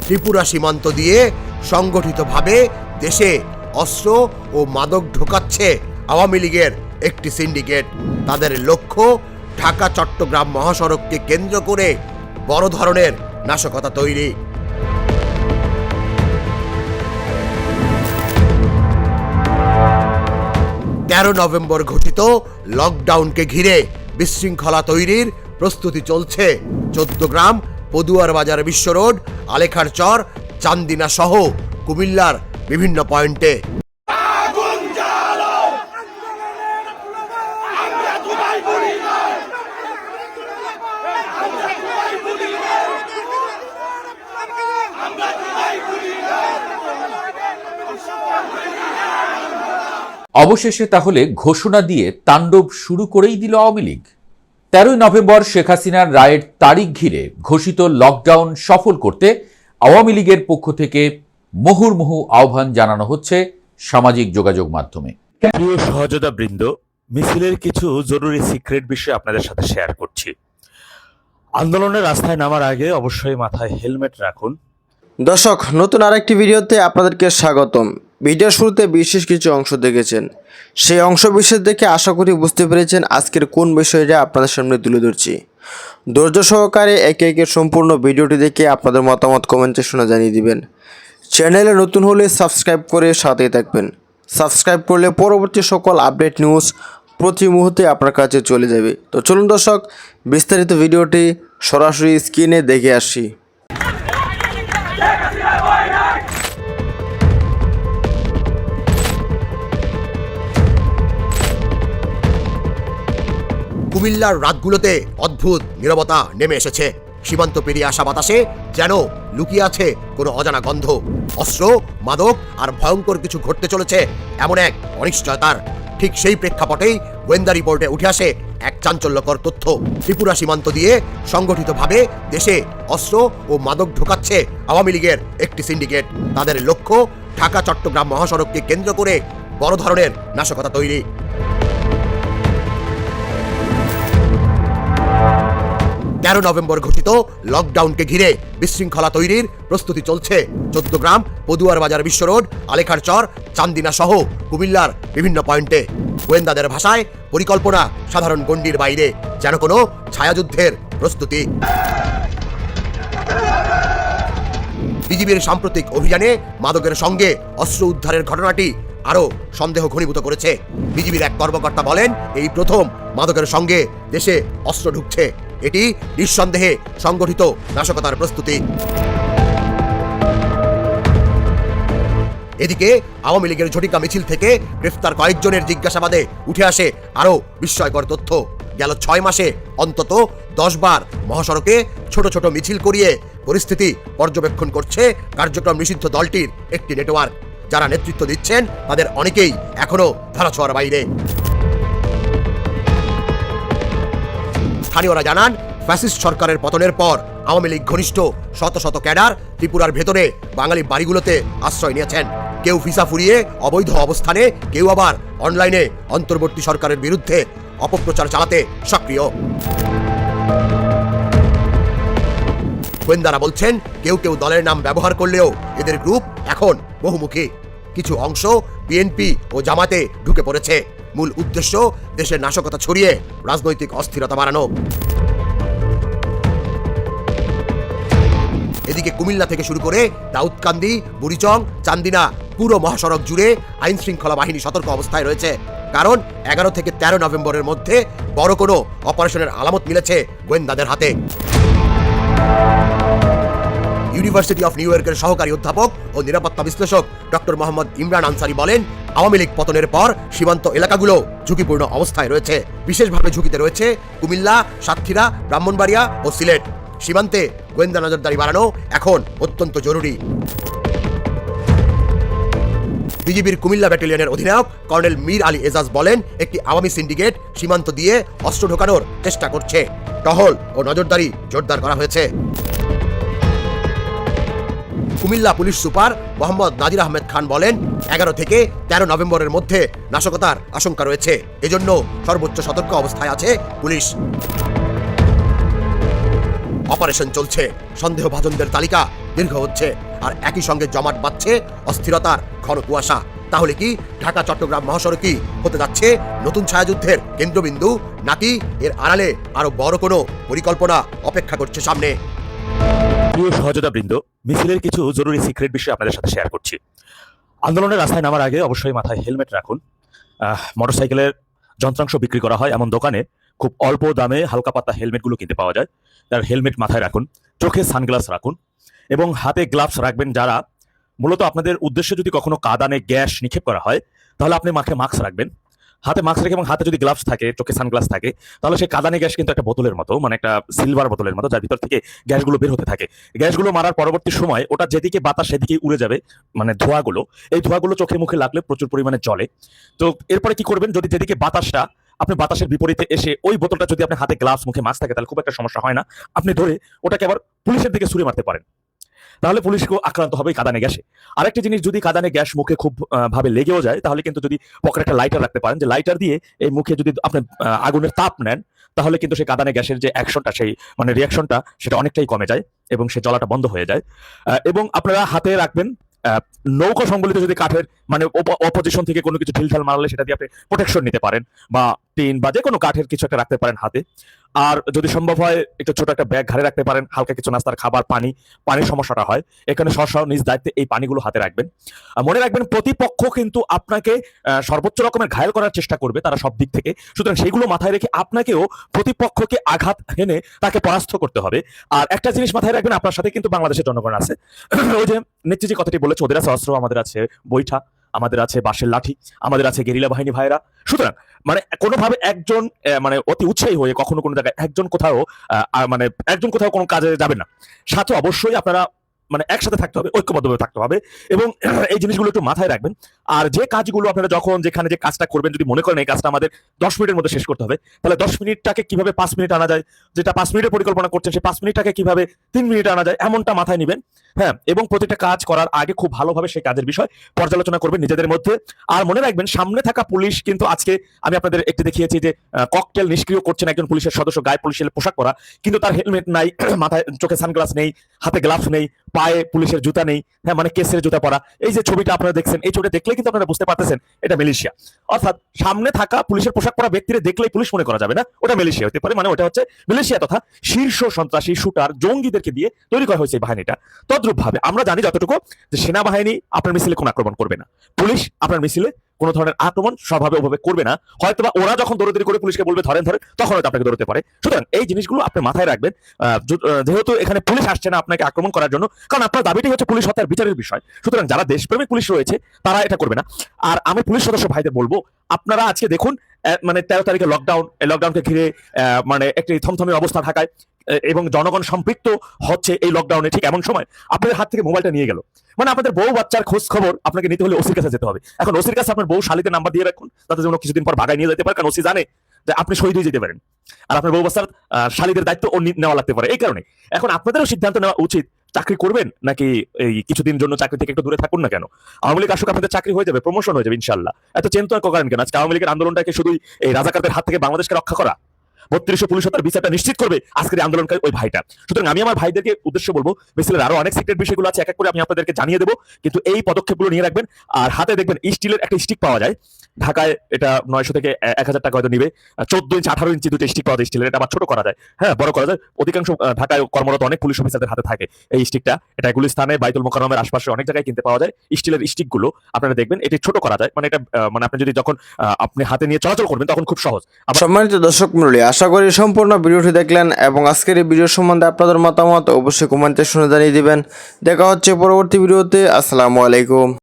ত্রিপুরা সীমান্ত দিয়ে সংগঠিতভাবে দেশে অস্ত্র ও মাদক ঢোকাচ্ছে আওয়ামী লীগের একটি সিন্ডিকেট। তাদের লক্ষ্য ঢাকা চট্টগ্রাম মহাসড়ককে কেন্দ্র করে বড় ধরনের নাশকতা তৈরি। নভেম্বর ঘোষিত লকডাউনকে ঘিরে বিশৃঙ্খলা তৈরির প্রস্তুতি চলছে চৌদ্দগ্রাম, পদুয়ার বাজার বিশ্ব রোড, আলেখার চর, চান্দিনা সহ কুমিল্লার বিভিন্ন পয়েন্টে। অবশেষে তাহলে ঘোষণা দিয়ে তাণ্ডব শুরু করেই দিল আওয়ামী লীগ। 13 নভেম্বর শেখ হাসিনার রায়ের তারিখ ঘিরে ঘোষিত লকডাউন সফল করতে আওয়ামী লীগের পক্ষ থেকে মুহুর্মুহু আহ্বান জানানো হচ্ছে সামাজিক যোগাযোগ মাধ্যমে। প্রিয় সহযোদ্ধা বৃন্দ, মিছিলের কিছু জরুরি সিক্রেট বিষয় আপনাদের সাথে শেয়ার করছি। আন্দোলনের রাস্তায় নামার আগে অবশ্যই মাথায় হেলমেট রাখুন। দর্শক, নতুন আরেকটি ভিডিওতে আপনাদেরকে স্বাগতম। ভিডিওর শুরুতে বিশেষ কিছু অংশ দেখেছেন, সেই অংশ বিশেষ দেখে আশা করি বুঝতে পেরেছেন আজকের কোন বিষয়টা আপনাদের সামনে তুলে ধরছি। ধৈর্য সহকারে একে একে সম্পূর্ণ ভিডিওটি দেখে আপনাদের মতামত কমেন্ট সেকশনে জানিয়ে দিবেন। চ্যানেলে নতুন হলে সাবস্ক্রাইব করে সাথেই থাকবেন। সাবস্ক্রাইব করলে পরবর্তী সকল আপডেট নিউজ প্রতি মুহূর্তে আপনার কাছে চলে যাবে। তো চলুন দর্শক, বিস্তারিত ভিডিওটি সরাসরি স্ক্রিনে দেখে আসি। কুমিল্লার রাতগুলোতে অদ্ভুত নীরবতা নেমে এসেছে। সীমান্ত পেরিয়ে আসা বাতাসে যেন লুকিয়ে আছে কোনো অজানা গন্ধ। অস্ত্র, মাদক আর ভয়ঙ্কর কিছু ঘটতে চলেছে এমন এক অনিশ্চয়তার। ঠিক সেই প্রেক্ষাপটেই গোয়েন্দা রিপোর্টে উঠে আসে এক চাঞ্চল্যকর তথ্য। ত্রিপুরা সীমান্ত দিয়ে সংগঠিতভাবে দেশে অস্ত্র ও মাদক ঢোকাচ্ছে আওয়ামী লীগের একটি সিন্ডিকেট। তাদের লক্ষ্য ঢাকা চট্টগ্রাম মহাসড়ককে কেন্দ্র করে বড় ধরনের নাশকতা তৈরি। 13 নভেম্বর ঘোষিত লকডাউনকে ঘিরে বিশৃঙ্খলা তৈরির প্রস্তুতি চলছে চৌদ্দগ্রাম, পদুয়ার বাজার বিশ্ব রোড, আলেখার চর, চান্দিনা সহ কুমিল্লার বিভিন্ন পয়েন্টে। গোয়েন্দাদের ভাষায় পরিকল্পনা সাধারণ গণ্ডির বাইরে, যেন কোনো ছায়াযুদ্ধের প্রস্তুতি। বিজিবির সাম্প্রতিক অভিযানে মাদকের সঙ্গে অস্ত্র উদ্ধারের ঘটনাটি আরও সন্দেহ ঘনীভূত করেছে। বিজিবির এক কর্মকর্তা বলেন, এই প্রথম মাদকের সঙ্গে দেশে অস্ত্র ঢুকছে। এটি নিঃসন্দেহে সংগঠিত নাশকতার প্রস্তুতি। এদিকে আওয়ামী লীগের ঝটিকা মিছিল থেকে গ্রেফতার কয়েকজনের জিজ্ঞাসাবাদে উঠে আসে আরও বিস্ময়কর তথ্য। গেল 6 মাসে অন্তত 10 বার মহাসড়কে ছোট ছোট মিছিল করিয়ে পরিস্থিতি পর্যবেক্ষণ করছে কার্যক্রম নিষিদ্ধ দলটির একটি নেটওয়ার্ক। যারা নেতৃত্ব দিচ্ছেন তাদের অনেকেই এখনো ধরাছোঁয়ার বাইরে। স্থানীয়রা জানান, ফ্যাসিস্ট সরকারের পতনের পর আওয়ামী লীগ ঘনিষ্ঠ শত শত ক্যাডার ত্রিপুরার ভেতরে বাঙালি বাড়িগুলোতে আশ্রয় নিয়েছেন। কেউ ভিসা ফুরিয়ে অবৈধ অবস্থানে, কেউ আবার অনলাইনে অন্তর্বর্তী সরকারের বিরুদ্ধে অপপ্রচার চালাতে সক্রিয়। গোয়েন্দারা বলছেন, কেউ কেউ দলের নাম ব্যবহার করলেও এদের গ্রুপ এখন বহুমুখী। কিছু অংশ বিএনপি ও জামাতে ঢুকে পড়েছে। মূল উদ্দেশ্য দেশের নাশকতা ছড়িয়ে রাজনৈতিক অস্থিরতা বাড়ানো। এদিকে কুমিল্লা থেকে শুরু করে দাউদকান্দি, বুড়িচং, চান্দিনা পুরো মহাসড়ক জুড়ে আইন শৃঙ্খলা বাহিনী সতর্ক অবস্থায় রয়েছে। কারণ 11 থেকে 13 নভেম্বরের মধ্যে বড় কোনো অপারেশনের আলামত মিলেছে গোয়েন্দাদের হাতে। ইউনিভার্সিটি অফ নিউ ইয়র্কের সহকারী অধ্যাপক ও নিরাপত্তা বিশ্লেষক ডক্টর মোহাম্মদ ইমরান আনসারি বলেন, আওয়ামী লীগ পতনের পর সীমান্ত এলাকাগুলো ঝুঁকিপূর্ণ অবস্থায় রয়েছে। বিশেষভাবে ঝুঁকিতে রয়েছে কুমিল্লা, সাতক্ষীরা, ব্রাহ্মণবাড়িয়া ও সিলেট। সীমান্তে গোয়েন্দা নজরদারি বাড়ানো এখন অত্যন্ত জরুরি। বিজিবির কুমিল্লা ব্যাটালিয়নের অধিনায়ক কর্নেল মীর আলী এজাজ বলেন, একটি আওয়ামী সিন্ডিকেট সীমান্ত দিয়ে অস্ত্র ঢোকানোর চেষ্টা করছে। টহল ও নজরদারি জোরদার করা হয়েছে। কুমিল্লা পুলিশ সুপার মোহাম্মদ নাজির আহমেদ খান বলেন, 11 থেকে 13 নভেম্বরের মধ্যে নাশকতার আশঙ্কা রয়েছে। এজন্য সর্বোচ্চ সতর্ক অবস্থায় আছে পুলিশ। অপারেশন চলছে। সন্দেহভাজনদের তালিকা দীর্ঘ হচ্ছে, আর একই সঙ্গে জমাট বাঁধছে অস্থিরতার ঘন কুয়াশা। তাহলে কি ঢাকা চট্টগ্রাম মহাসড়কই হতে যাচ্ছে নতুন ছায়াযুদ্ধের কেন্দ্রবিন্দু, নাকি এর আড়ালে আরো বড় কোনো পরিকল্পনা অপেক্ষা করছে সামনে? প্রিয় সহযোদ্ধাবৃন্দ, মিছিলের কিছু জরুরি সিক্রেট বিষয় আপনাদের সাথে শেয়ার করছি। আন্দোলনের রাস্তায় নামার আগে অবশ্যই মাথায় হেলমেট রাখুন। মোটরসাইকেলের যন্ত্রাংশ বিক্রি করা হয় এমন দোকানে খুব অল্প দামে হালকা পাতলা হেলমেটগুলো কিনতে পাওয়া যায়। তার হেলমেট মাথায় রাখুন, চোখে সানগ্লাস রাখুন এবং হাতে গ্লাভস রাখবেন। যারা মূলত আপনাদের উদ্দেশ্যে যদি কখনো কাঁদানে গ্যাস নিক্ষেপ করা হয়, তাহলে আপনি মাথায় মাস্ক রাখবেন। হাতে মাস্ক রেখে এবং হাতে যদি গ্লাভস থাকে, চোখে সানগ্লাস থাকে, তাহলে সেই কাঁদানে গ্যাস কিন্তু একটা বোতলের মতো, মানে একটা সিলভার বোতলের মতো, যার ভিতর থেকে গ্যাসগুলো বের হতে থাকে। গ্যাসগুলো মারার পরবর্তী সময় ওটা যেদিকে বাতাস সেদিকেই উড়ে যাবে, মানে ধোঁয়াগুলো। এই ধোঁয়াগুলো চোখে মুখে লাগলে প্রচুর পরিমাণে জ্বলে। তো এরপরে কি করবেন, যদি যেদিকে বাতাসটা, আপনি বাতাসের বিপরীতে এসে ওই বোতলটা যদি আপনার হাতে গ্লাভস মুখে মাস্ক থাকে, তাহলে খুব একটা সমস্যা হয় না। আপনি ধরে ওটাকে আবার পুলিশের দিকে ছুঁড়ে মারতে পারেন, তাহলে পুলিশকেও আক্রান্ত হবে কাঁদানে গ্যাসে। আরেকটা জিনিস, যদি কাঁদানে গ্যাস মুখে খুব ভাবে লেগেও যায়, তাহলে কিন্তু যদি পকেটে একটা লাইটার রাখতে পারেন, যে লাইটার দিয়ে এই মুখে যদি আপনি আগুনের তাপ নেন, তাহলে কিন্তু সেই কাঁদানে গ্যাসের যে অ্যাকশনটা, সেই মানে রিয়াকশনটা, সেটা অনেকটাই কমে যায় এবং সে জ্বলাটা বন্ধ হয়ে যায়। এবং আপনারা হাতে রাখবেন নৌকো সংবলিত যদি কাঠের, মানে অপোজিশন থেকে কোনো কিছু ঢিলঢাল মারলে সেটা দিয়ে আপনি প্রোটেকশন নিতে পারেন, বা টিন বা যে কোনো কাঠের কিছু একটা রাখতে পারেন হাতে। আর যদি সম্ভব হয় একটু ছোট একটা ব্যাগ ঘাড়ে রাখতে পারেন, হালকা কিছু নাস্তার খাবার, পানির সমস্যাটা হয় এখানে, স্ব নিজ দায়িত্বে এই পানিগুলো হাতে রাখবেন। মনে রাখবেন, প্রতিপক্ষ কিন্তু আপনাকে সর্বোচ্চ রকমের ঘায়েল করার চেষ্টা করবে, তারা সব দিক থেকে। সুতরাং সেইগুলো মাথায় রেখে আপনাকেও প্রতিপক্ষকে আঘাত হেনে তাকে পরাস্ত করতে হবে। আর একটা জিনিস মাথায় রাখবেন, আপনার সাথে কিন্তু বাংলাদেশের জনগণ আছে। ওই যে নেত্রী যে কথাটি বলেছে, ওদের আছে অস্ত্র, আমাদের আছে বৈঠা, আমাদের আছে বাঁশের লাঠি, আমাদের আছে গেরিলা বাহিনী ভাইরা। সুতরাং মানে কোনোভাবে একজন মানে অতি উৎসাহী হয়ে কখনো কোনো জায়গায় একজন কোথাও কোনো কাজে যাবে না। সাথে অবশ্যই আপনারা মানে একসাথে থাকতে হবে, ঐক্যবদ্ধভাবে থাকতে হবে এবং এই জিনিসগুলো একটু মাথায় রাখবেন। আর যে কাজগুলো আপনারা যখন যেখানে যে কাজটা করবেন, যদি মনে করেন এই কাজটা আমাদের 10 মিনিটের মধ্যে শেষ করতে হবে, তাহলে 10 মিনিটটাকে কিভাবে 5 মিনিট আনা যায়, যেটা 5 মিনিটের পরিকল্পনা করছেন সেই 5 মিনিটটাকে কিভাবে 3 মিনিটে আনা যায়, এমনটা মাথায় নেবেন। হ্যাঁ, এবং প্রতিটা কাজ করার আগে খুব ভালোভাবে সেই কাজের বিষয় পর্যালোচনা করবেন নিজেদের মধ্যে। আর মনে রাখবেন, সামনে থাকা পুলিশ কিন্তু আজকে আমি আপনাদের একটু দেখিয়েছি যে ককটেল নিষ্ক্রিয় করছেন একজন পুলিশের সদস্য, গায়ে পুলিশের পোশাক পরা, কিন্তু তার হেলমেট নাই, মাথায় চোখে সানগ্লাস নেই, হাতে গ্লাভস নেই, পায়ে পুলিশের জুতা নেই, হ্যাঁ মানে কেসের জুতা পরা। এই যে ছবিটা আপনারা দেখছেন, এই ছবিটা দেখলেই কিন্তু আপনারা বুঝতে পারতেছেন এটা মিলিশিয়া। অর্থাৎ সামনে থাকা পুলিশের পোশাক পরা ব্যক্তিরে দেখলেই পুলিশ মনে করা যাবে না ওটা মিলিশিয়া হতে পারে, মানে ওটা হচ্ছে মিলিশিয়া তথা শীর্ষ সন্ত্রাসী শুটার জঙ্গিদেরকে দিয়ে তৈরি করা হয়েছে এই বাহিনীটা। তদ্রূপ ভাবে আমরা জানি যতটুকু, যে সেনাবাহিনী আপনার মিছিলে কোনো আক্রমণ করবে না, পুলিশ আপনার মিছিলে কোনো ধরনের আক্রমণ স্বভাবে ওভাবে করবে না। হয়তোবা ওরা যখন দৌড়াদৌড়ি করে পুলিশকে বলবে ধরেন, তখন হয়তো আপনাকে দৌড়তে পারে। সুতরাং এই জিনিসগুলো আপনি মাথায় রাখবেন, যেহেতু এখানে পুলিশ আসছে না আপনাকে আক্রমণ করার জন্য, কারণ আপনার দাবিটাই হচ্ছে পুলিশ হত্যার বিচারের বিষয়। সুতরাং যারা দেশপ্রেমিক পুলিশ রয়েছে তারা এটা করবে না। আর আমি পুলিশ সদস্য ভাইদের বলবো, আপনারা আজকে দেখুন মানে 13 তারিখে লকডাউন, এই লকডাউনকে ঘিরে মানে একটি থমথমে অবস্থা ঢাকায়, এবং জনগণ সম্পৃক্ত হচ্ছে এই লকডাউনে। ঠিক এমন সময় আপনাদের হাত থেকে মোবাইলটা নিয়ে গেল, মানে আপনাদের বউ বাচ্চার খোঁজ খবর আপনাকে নিতে হলে ওসির কাছে যেতে হবে। এখন ওসির কাছে আপনার বউ শালিদের নাম্বার দিয়ে রাখুন, তাতে যেন কিছুদিন পর ভাগায় নিয়ে যেতে পারে, কারণ ওসি জানে যে আপনি শহীদ হয়ে যেতে পারেন, আর আপনার বউ বাচ্চার শালিদের দায়িত্ব নেওয়া লাগতে পারে। এই কারণে এখন আপনাদেরও সিদ্ধান্ত নেওয়া উচিত, চাকরি করবেন নাকি এই কিছুদিন জন্য চাকরি থেকে একটু দূরে থাকুন না কেন। আওয়ামী লীগ আসুক, আপনাদের চাকরি হয়ে যাবে, প্রমোশন হয়ে যাবে ইনশাল্লাহ। এত চিন্তা করেন কেন? আজকে আওয়ামী লীগের আন্দোলনটাকে শুধুই এই রাজাকারদের হাত থেকে বাংলাদেশকে রক্ষা করা, 3200 পুলিশ হত্যার বিচারটা নিশ্চিত করবে আজকের আন্দোলনকারী ওই ভাইটা। সুতরাং আমি আমার ভাইদেরকে উদ্দেশ্য বলবো, মিছিলের আরো অনেক সিক্রেট বিষয়গুলো আছে, এক এক করে আমি আপনাদেরকে জানিয়ে দেবো, কিন্তু এই পদক্ষেপগুলো নিয়ে রাখবেন। আর হাতে দেখবেন স্টিলের একটা স্টিক পাওয়া যায়, ঢাকায় এটা 900 থেকে 1000 টাকা হয়তো নিবে। 14 ইঞ্চি 18 ইঞ্চি দুটো স্টিক পাওয়া যায় স্টিলের, এটা আবার ছোট করা যায়, হ্যাঁ বড় করা যায়। অধিকাংশ ঢাকায় কর্মরত অনেক পুলিশ অফিসারদের হাতে থাকে এই স্টিকটা। এটা গুলিস্তানে, বাইতুল মোকাররমের আশপাশে অনেক জায়গায় কিনতে পাওয়া যায় স্টিলের স্টিকগুলো। আপনারা দেখবেন এটি ছোট করা যায়, মানে এটা মানে আপনি যদি যখন আপনি হাতে নিয়ে চলাচল করবেন তখন খুব সহজ। সম্মানিত দর্শক মণ্ডলী, আশা করি সম্পূর্ণ ভিডিওটি দেখলেন এবং আজকের এই ভিডিও সম্বন্ধে আপনাদের মতামত অবশ্যই কমেন্টে শুনে জানিয়ে দিবেন। দেখা হচ্ছে পরবর্তী ভিডিওতে। আসসালামু আলাইকুম।